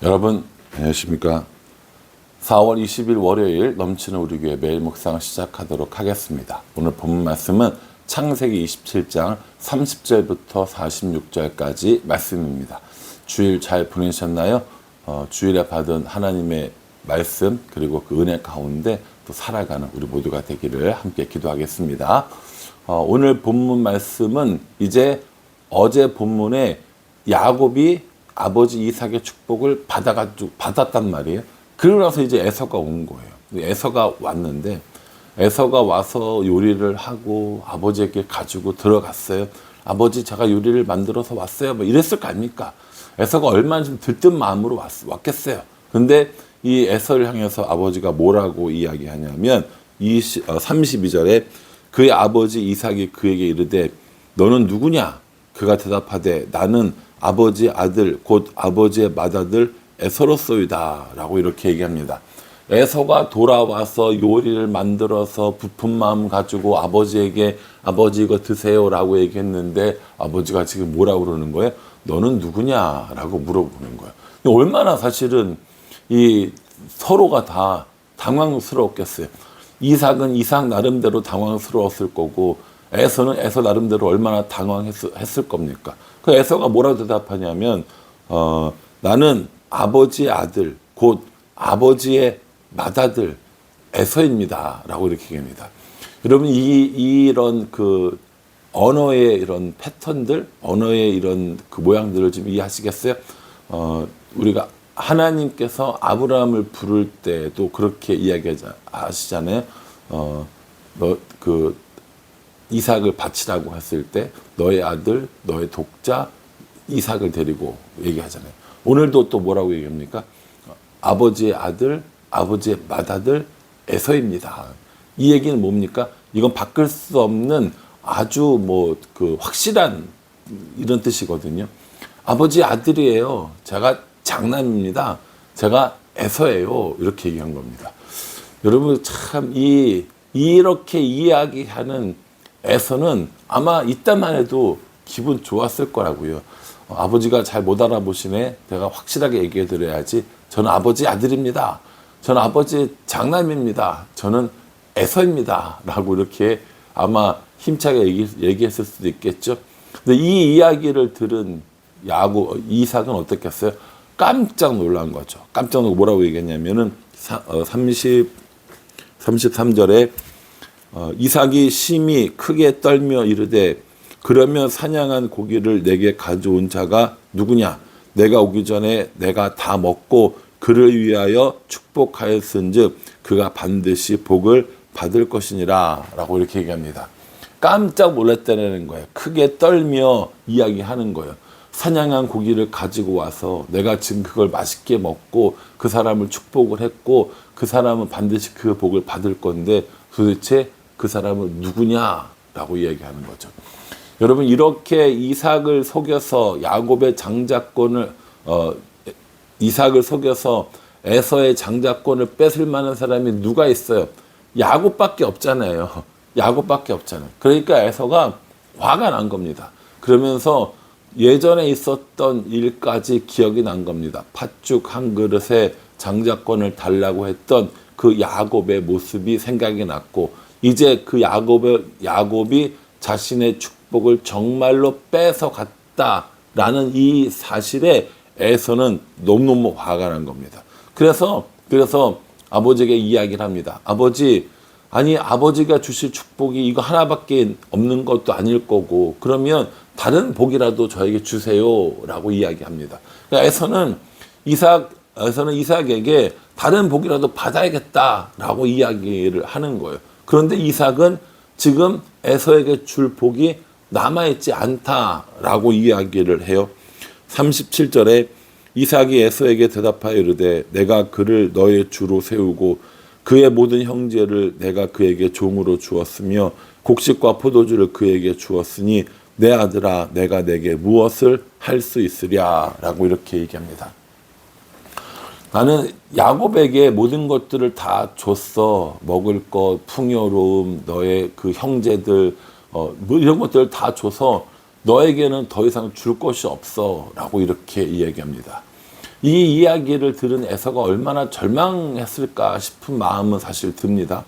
여러분 안녕하십니까? 4월 20일 월요일 넘치는 우리 교회 매일 묵상을 시작하도록 하겠습니다. 오늘 본문 말씀은 창세기 27장 30절부터 46절까지 말씀입니다. 주일 잘 보내셨나요? 주일에 받은 하나님의 말씀 그리고 그 은혜 가운데 또 살아가는 우리 모두가 되기를 함께 기도하겠습니다. 오늘 본문 말씀은 이제 어제 본문에 야곱이 아버지 이삭의 축복을 받았단 말이에요. 그러고 나서 이제 에서가 온 거예요. 에서가 왔는데 에서가 와서 요리를 하고 아버지에게 가지고 들어갔어요. 아버지 제가 요리를 만들어서 왔어요. 뭐 이랬을 거 아닙니까? 에서가 얼마나 좀 들뜬 마음으로 왔겠어요. 근데 이 에서를 향해서 아버지가 뭐라고 이야기하냐면 32절에 그의 아버지 이삭이 그에게 이르되 너는 누구냐? 그가 대답하되 나는 아버지 아들 곧 아버지의 맏아들 에서로소이다 라고 이렇게 얘기합니다. 에서가 돌아와서 요리를 만들어서 부푼 마음 가지고 아버지에게 아버지 이거 드세요 라고 얘기했는데 아버지가 지금 뭐라고 그러는 거예요? 너는 누구냐 라고 물어보는 거예요. 얼마나 사실은 이 서로가 다 당황스러웠겠어요. 이삭은 이삭 나름대로 당황스러웠을 거고 에서는 에서 나름대로 얼마나 당황했을 겁니까? 그 에서가 뭐라고 대답하냐면 나는 아버지의 아들 곧 아버지의 맏아들 에서입니다 라고 이렇게 얘기합니다. 여러분 이런 그 언어의 이런 패턴들 언어의 이런 그 모양들을 좀 이해하시겠어요? 우리가 하나님께서 아브라함을 부를 때도 그렇게 이야기하시잖아요. 너 그 이삭을 바치라고 했을 때 너의 아들, 너의 독자 이삭을 데리고 얘기하잖아요. 오늘도 또 뭐라고 얘기합니까? 아버지의 아들, 아버지의 맏아들 에서입니다. 이 얘기는 뭡니까? 이건 바꿀 수 없는 아주 그 확실한 이런 뜻이거든요. 아버지의 아들이에요. 제가 장남입니다. 제가 에서예요. 이렇게 얘기한 겁니다. 여러분 참 이렇게 이야기하는 에서는 아마 이때만 해도 기분 좋았을 거라고요. 아버지가 잘 못 알아보시네. 내가 확실하게 얘기해 드려야지. 저는 아버지 아들입니다. 저는 아버지 장남입니다. 저는 에서입니다. 라고 이렇게 아마 힘차게 얘기했을 수도 있겠죠. 근데 이 이야기를 들은 이삭은 어떻겠어요? 깜짝 놀란 거죠. 깜짝 놀고 뭐라고 얘기했냐면은 33절에 이삭이 심히 크게 떨며 이르되 그러면 사냥한 고기를 내게 가져온 자가 누구냐? 내가 오기 전에 내가 다 먹고 그를 위하여 축복하였은즉 그가 반드시 복을 받을 것이니라 라고 이렇게 얘기합니다. 깜짝 놀랐다는 거예요. 크게 떨며 이야기하는 거예요. 사냥한 고기를 가지고 와서 내가 지금 그걸 맛있게 먹고 그 사람을 축복을 했고 그 사람은 반드시 그 복을 받을 건데 도대체 그 사람은 누구냐라고 이야기하는 거죠. 여러분 이렇게 이삭을 속여서 야곱의 장자권을 이삭을 속여서 에서의 장자권을 뺏을 만한 사람이 누가 있어요? 야곱밖에 없잖아요. 야곱밖에 없잖아요. 그러니까 에서가 화가 난 겁니다. 그러면서 예전에 있었던 일까지 기억이 난 겁니다. 팥죽 한 그릇에 장자권을 달라고 했던 그 야곱의 모습이 생각이 났고 이제 그 야곱이 자신의 축복을 정말로 뺏어갔다라는 이 사실에 에서는 너무너무 화가 난 겁니다. 그래서 아버지에게 이야기를 합니다. 아버지가 주실 축복이 이거 하나밖에 없는 것도 아닐 거고 그러면 다른 복이라도 저에게 주세요라고 이야기합니다. 그러니까 에서는 이삭에게 다른 복이라도 받아야겠다라고 이야기를 하는 거예요. 그런데 이삭은 지금 에서에게 줄 복이 남아있지 않다라고 이야기를 해요. 37절에 이삭이 에서에게 대답하여 이르되 내가 그를 너의 주로 세우고 그의 모든 형제를 내가 그에게 종으로 주었으며 곡식과 포도주를 그에게 주었으니 내 아들아 내가 내게 무엇을 할 수 있으랴 라고 이렇게 얘기합니다. 나는 야곱에게 모든 것들을 다 줬어. 먹을 것, 풍요로움, 너의 그 형제들 이런 것들을 다 줘서 너에게는 더 이상 줄 것이 없어 라고 이렇게 이야기합니다. 이 이야기를 들은 에서가 얼마나 절망했을까 싶은 마음은 사실 듭니다.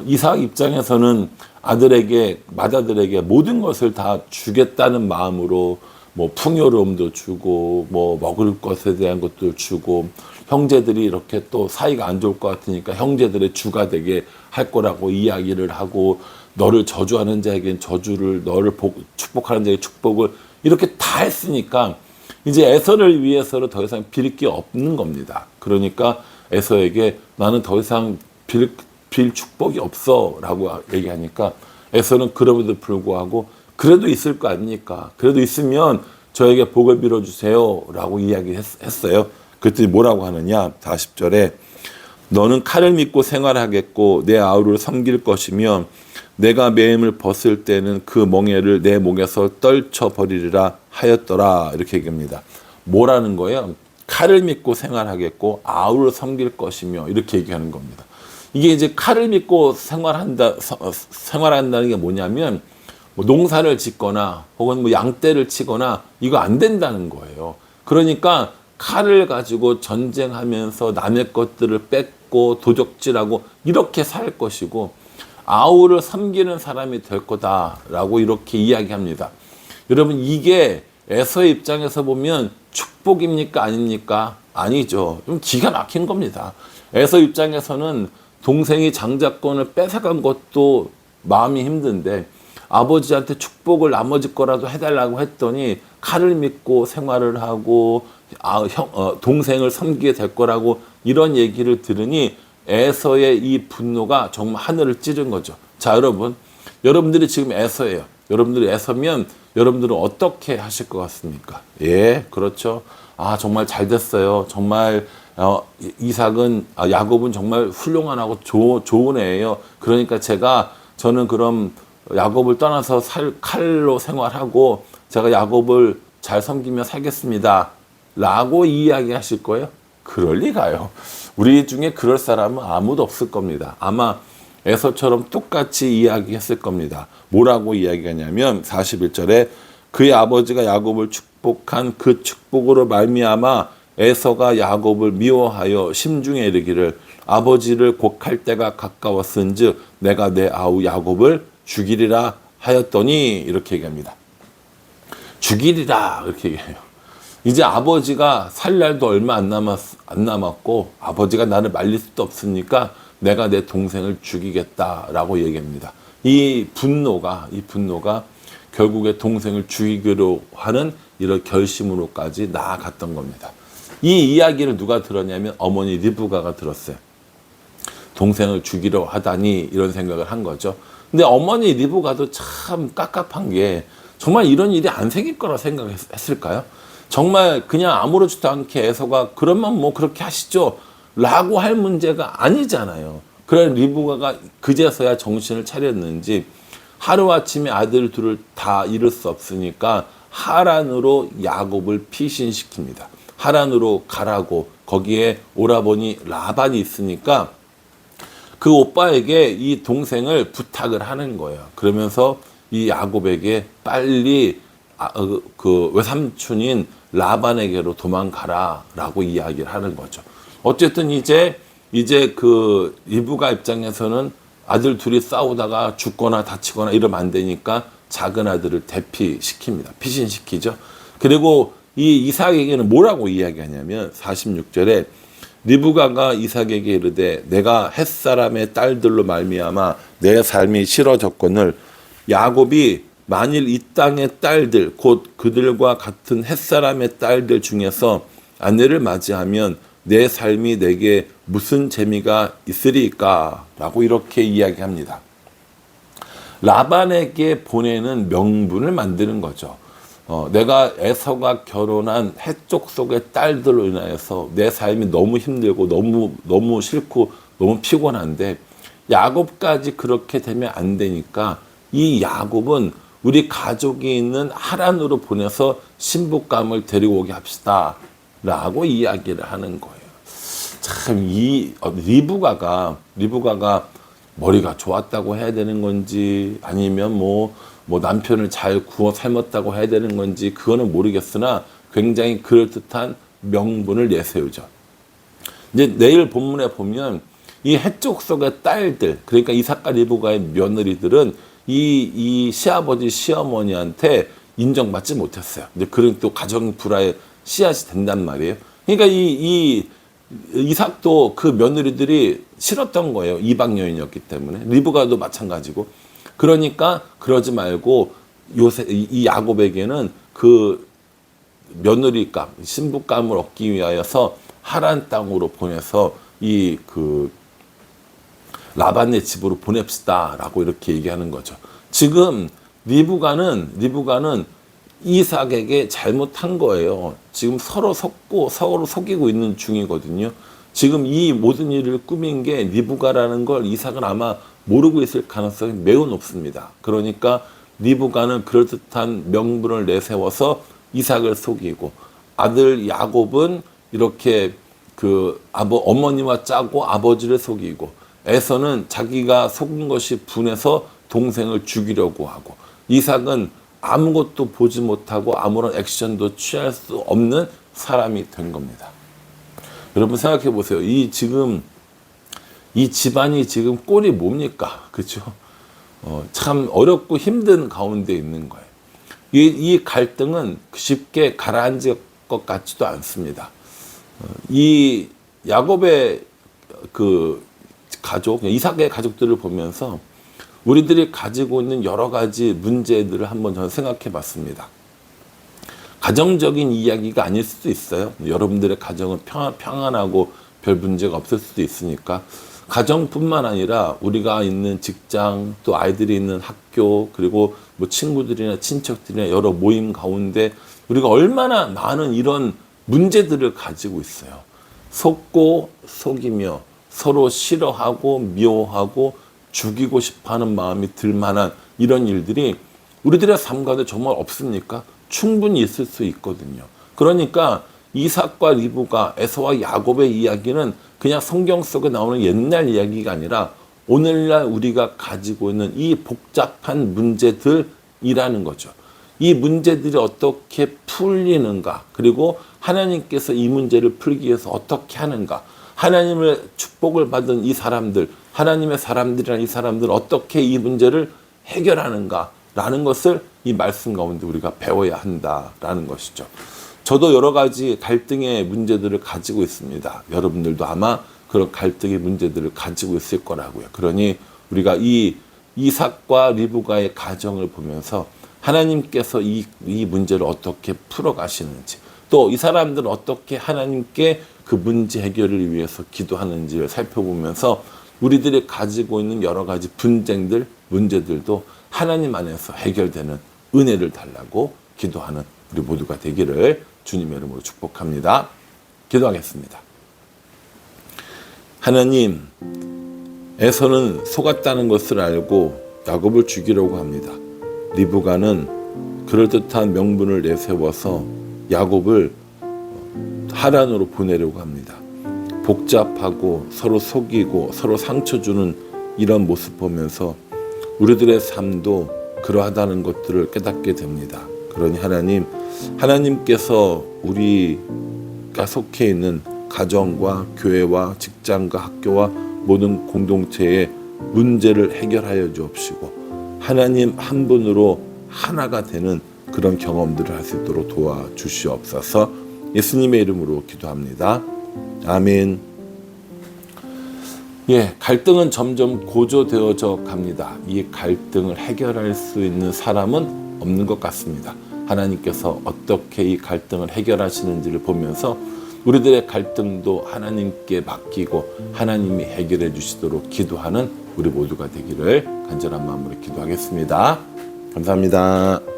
이삭 입장에서는 맏아들에게 모든 것을 다 주겠다는 마음으로 뭐 풍요로움도 주고 뭐 먹을 것에 대한 것도 주고, 형제들이 이렇게 또 사이가 안 좋을 것 같으니까 형제들의 주가 되게 할 거라고 이야기를 하고, 너를 저주하는 자에겐 저주를, 너를 축복하는 자에게 축복을, 이렇게 다 했으니까 이제 에서를 위해서는 더 이상 빌 게 없는 겁니다. 그러니까 에서에게 나는 더 이상 빌 축복이 없어 라고 얘기하니까, 에서는 그럼에도 불구하고 그래도 있을 거 아닙니까? 그래도 있으면 저에게 복을 빌어주세요 라고 이야기했어요. 그랬더니 뭐라고 하느냐, 40절에 너는 칼을 믿고 생활하겠고 내 아우를 섬길 것이며 내가 매임을 벗을 때는 그 멍에를 내 목에서 떨쳐버리리라 하였더라, 이렇게 얘기합니다. 뭐라는 거예요? 칼을 믿고 생활하겠고 아우를 섬길 것이며, 이렇게 얘기하는 겁니다. 이게 이제 칼을 믿고 생활한다는 게 뭐냐면, 뭐 농사를 짓거나 혹은 뭐 양떼를 치거나 이거 안 된다는 거예요. 그러니까 칼을 가지고 전쟁하면서 남의 것들을 뺏고 도적질하고 이렇게 살 것이고, 아우를 섬기는 사람이 될 거다라고 이렇게 이야기합니다. 여러분, 이게 에서의 입장에서 보면 축복입니까 아닙니까? 아니죠. 좀 기가 막힌 겁니다. 에서 입장에서는 동생이 장자권을 뺏어간 것도 마음이 힘든데, 아버지한테 축복을 나머지 거라도 해달라고 했더니 칼을 믿고 생활을 하고 동생을 섬기게 될 거라고 이런 얘기를 들으니 에서의 이 분노가 정말 하늘을 찌른 거죠. 자, 여러분들이 지금 에서예요. 여러분들이 에서면 여러분들은 어떻게 하실 것 같습니까? 예, 그렇죠. 아, 정말 잘 됐어요. 정말 야곱은 정말 훌륭하고 좋은 애예요. 그러니까 저는 그럼 야곱을 떠나서 칼로 생활하고 제가 야곱을 잘 섬기며 살겠습니다 라고 이야기하실 거예요? 그럴 리가요. 우리 중에 그럴 사람은 아무도 없을 겁니다. 아마 에서처럼 똑같이 이야기했을 겁니다. 뭐라고 이야기하냐면 41절에 그의 아버지가 야곱을 축복한 그 축복으로 말미암아 에서가 야곱을 미워하여 심중에 이르기를 아버지를 곡할 때가 가까웠은즉 내가 내 아우 야곱을 죽이리라 하였더니, 이렇게 얘기합니다. 죽이리라, 이렇게 얘기해요. 이제 아버지가 살 날도 얼마 안 남았고 아버지가 나를 말릴 수도 없으니까 내가 내 동생을 죽이겠다라고 얘기합니다. 이 분노가 결국에 동생을 죽이기로 하는 이런 결심으로까지 나아갔던 겁니다. 이 이야기를 누가 들었냐면 어머니 리브가가 들었어요. 동생을 죽이려 하다니, 이런 생각을 한 거죠. 근데 어머니 리브가도 참 깝깝한 게, 정말 이런 일이 안 생길 거라 생각했을까요? 정말 그냥 아무렇지도 않게 에서가 그러면 뭐 그렇게 하시죠 라고 할 문제가 아니잖아요. 그래 리브가가 그제서야 정신을 차렸는지 하루아침에 아들 둘을 다 잃을 수 없으니까 하란으로 야곱을 피신시킵니다. 하란으로 가라고. 거기에 오라버니 라반이 있으니까 그 오빠에게 이 동생을 부탁을 하는 거예요. 그러면서 이 야곱에게 빨리 그 외삼촌인 라반에게로 도망가라라고 이야기를 하는 거죠. 어쨌든 이제 그 리브가 입장에서는 아들 둘이 싸우다가 죽거나 다치거나 이러면 안 되니까 작은 아들을 대피시킵니다. 피신시키죠. 그리고 이 이삭에게는 뭐라고 이야기하냐면 46절에 리브가가 이삭에게 이르되 내가 햇사람의 딸들로 말미암아 내 삶이 싫어졌거늘 야곱이 만일 이 땅의 딸들 곧 그들과 같은 햇사람의 딸들 중에서 아내를 맞이하면 내 삶이 내게 무슨 재미가 있으리까? 라고 이렇게 이야기합니다. 라반에게 보내는 명분을 만드는 거죠. 내가 에서가 결혼한 해족 속의 딸들로 인하여서 내 삶이 너무 힘들고 너무 싫고 너무 피곤한데 야곱까지 그렇게 되면 안 되니까 이 야곱은 우리 가족이 있는 하란으로 보내서 신부감을 데리고 오게 합시다 라고 이야기를 하는 거예요. 참 이 리브가가 머리가 좋았다고 해야 되는 건지 아니면 뭐 남편을 잘 구워 삶았다고 해야 되는 건지 그거는 모르겠으나 굉장히 그럴듯한 명분을 내세우죠. 이제 내일 본문에 보면 이 해족 속의 딸들, 그러니까 이삭과 리브가의 며느리들은 이 시아버지 시어머니한테 인정받지 못했어요. 근데 그런 또 가정 불화의 씨앗이 된단 말이에요. 그러니까 이 이삭도 그 며느리들이 싫었던 거예요. 이방 여인이었기 때문에. 리브가도 마찬가지고. 그러니까 그러지 말고 이 야곱에게는 그 며느리감, 신부감을 얻기 위하여서 하란 땅으로 보내서 이 그 라반의 집으로 보냅시다라고 이렇게 얘기하는 거죠. 지금 리브가는 이삭에게 잘못한 거예요. 지금 서로 속고 서로 속이고 있는 중이거든요. 지금 이 모든 일을 꾸민 게 리브가라는 걸 이삭은 아마 모르고 있을 가능성이 매우 높습니다. 그러니까 리브가는 그럴듯한 명분을 내세워서 이삭을 속이고, 아들 야곱은 이렇게 그 어머니와 짜고 아버지를 속이고, 에서는 자기가 속은 것이 분해서 동생을 죽이려고 하고, 이삭은 아무것도 보지 못하고 아무런 액션도 취할 수 없는 사람이 된 겁니다. 여러분 생각해 보세요. 이 집안이 지금 꼴이 뭡니까? 그렇죠? 참 어렵고 힘든 가운데 있는 거예요. 이 갈등은 쉽게 가라앉을 것 같지도 않습니다. 이 야곱의 그 가족, 이삭의 가족들을 보면서 우리들이 가지고 있는 여러 가지 문제들을 한번 저는 생각해 봤습니다. 가정적인 이야기가 아닐 수도 있어요. 여러분들의 가정은 평안하고 별 문제가 없을 수도 있으니까. 가정뿐만 아니라 우리가 있는 직장, 또 아이들이 있는 학교, 그리고 뭐 친구들이나 친척들이나 여러 모임 가운데 우리가 얼마나 많은 이런 문제들을 가지고 있어요. 속고 속이며 서로 싫어하고 미워하고 죽이고 싶어하는 마음이 들 만한 이런 일들이 우리들의 삶 가운데 정말 없습니까? 충분히 있을 수 있거든요. 그러니까 이삭과 리브가, 에서와 야곱의 이야기는 그냥 성경 속에 나오는 옛날 이야기가 아니라 오늘날 우리가 가지고 있는 이 복잡한 문제들이라는 거죠. 이 문제들이 어떻게 풀리는가, 그리고 하나님께서 이 문제를 풀기 위해서 어떻게 하는가, 하나님의 축복을 받은 이 사람들, 하나님의 사람들이란 이 사람들 어떻게 이 문제를 해결하는가라는 것을 이 말씀 가운데 우리가 배워야 한다라는 것이죠. 저도 여러 가지 갈등의 문제들을 가지고 있습니다. 여러분들도 아마 그런 갈등의 문제들을 가지고 있을 거라고요. 그러니 우리가 이 이삭과 리브가의 가정을 보면서 하나님께서 이 문제를 어떻게 풀어가시는지, 또 이 사람들은 어떻게 하나님께 그 문제 해결을 위해서 기도하는지를 살펴보면서 우리들이 가지고 있는 여러 가지 분쟁들, 문제들도 하나님 안에서 해결되는 은혜를 달라고 기도하는 우리 모두가 되기를 주님의 이름으로 축복합니다. 기도하겠습니다. 하나님, 에서는 속았다는 것을 알고 야곱을 죽이려고 합니다. 리브가는 그럴듯한 명분을 내세워서 야곱을 하란으로 보내려고 합니다. 복잡하고 서로 속이고 서로 상처 주는 이런 모습 보면서 우리들의 삶도 그러하다는 것들을 깨닫게 됩니다. 그러니 하나님께서 우리가 속해 있는 가정과 교회와 직장과 학교와 모든 공동체의 문제를 해결하여 주옵시고 하나님 한 분으로 하나가 되는 그런 경험들을 할 수 있도록 도와주시옵소서. 예수님의 이름으로 기도합니다. 아멘. 갈등은 점점 고조되어져 갑니다. 이 갈등을 해결할 수 있는 사람은 없는 것 같습니다. 하나님께서 어떻게 이 갈등을 해결하시는지를 보면서 우리들의 갈등도 하나님께 맡기고 하나님이 해결해 주시도록 기도하는 우리 모두가 되기를 간절한 마음으로 기도하겠습니다. 감사합니다.